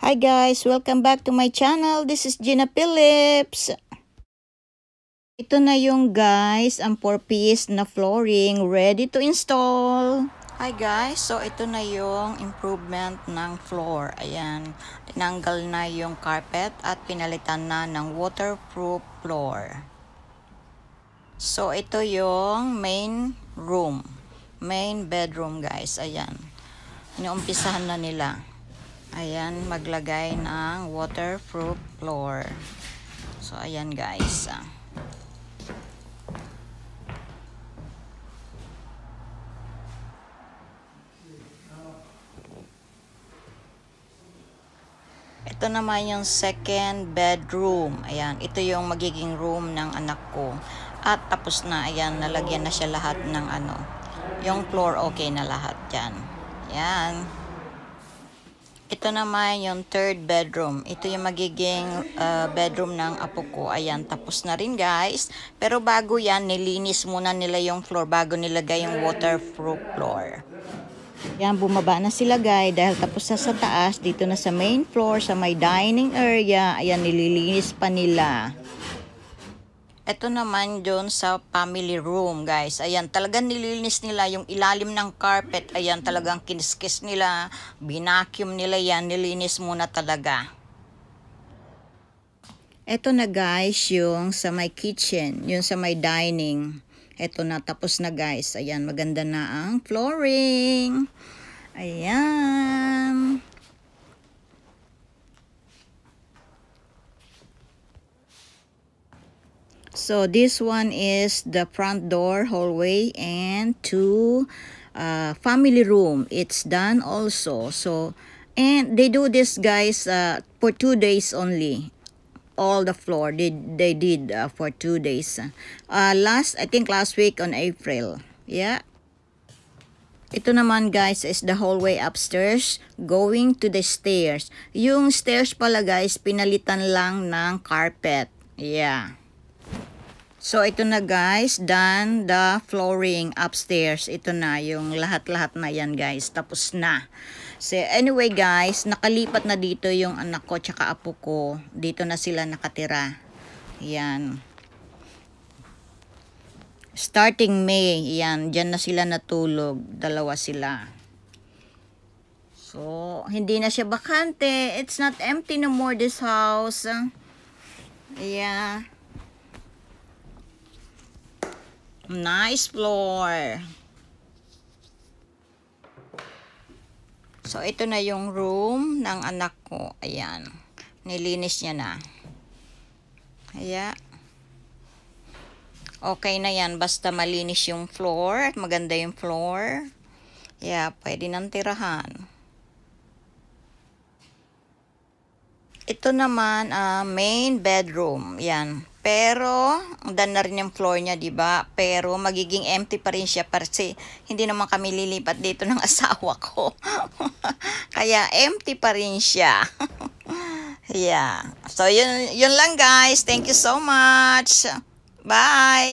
Hi guys, welcome back to my channel. This is Gina Phillips. Ito na yung guys, ang 4-piece na flooring ready to install. Hi guys, so ito na yung improvement ng floor. Ayan, tinanggal na yung carpet at pinalitan na ng waterproof floor. So ito yung main bedroom guys. Ayan, inuumpisahan na nila. Ayan, maglagay ng waterproof floor. So, ayan guys. Ito naman yung second bedroom. Ayan, ito yung magiging room ng anak ko. At tapos na, ayan, nalagyan na siya lahat ng yung floor okay na lahat dyan. Ayan. Ito naman yung third bedroom. Ito yung magiging bedroom ng apo ko. Ayan, tapos na rin guys. Pero bago yan, nilinis muna nila yung floor bago nilagay yung waterproof floor. Yan, bumaba na sila guys dahil tapos na sa taas. Dito na sa main floor, sa may dining area. Ayan, nililinis pa nila. Ito naman doon sa family room, guys. Ayan, talagang nililinis nila yung ilalim ng carpet. Ayan, talagang kiniskis nila, binacuum nila yan, nilinis muna talaga. Ito na guys, yung sa my kitchen, yung sa my dining. Ito na, tapos na guys. Ayan, maganda na ang flooring. Ayan. So this one is the front door, hallway, and family room. It's done also. So, and they do this guys for 2 days only. All the floor they did for 2 days. I think last week on April. Yeah. Ito naman guys is the hallway upstairs going to the stairs. Yung stairs pala guys, pinalitan lang ng carpet. Yeah. So, ito na guys, done the flooring upstairs. Ito na, yung lahat-lahat na yan guys. Tapos na. So, anyway guys, nakalipat na dito yung anak ko tsaka apo ko. Dito na sila nakatira. Yan. Starting May, yan, dyan na sila natulog. Dalawa sila. So, hindi na siya bakante. It's not empty no more this house. Yeah. Nice floor. So, ito na yung room ng anak ko. Ayan. Nilinis niya na. Ayan. Okay na yan. Basta malinis yung floor. Maganda yung floor. Yeah, pwede nang tirahan. Ito naman, main bedroom. Yan. Pero, done na rin yung floor niya, diba? Pero, magiging empty pa rin siya kasi hindi naman kami lilipat dito ng asawa ko. Kaya, empty pa rin siya. Yeah. So, yun lang guys. Thank you so much. Bye!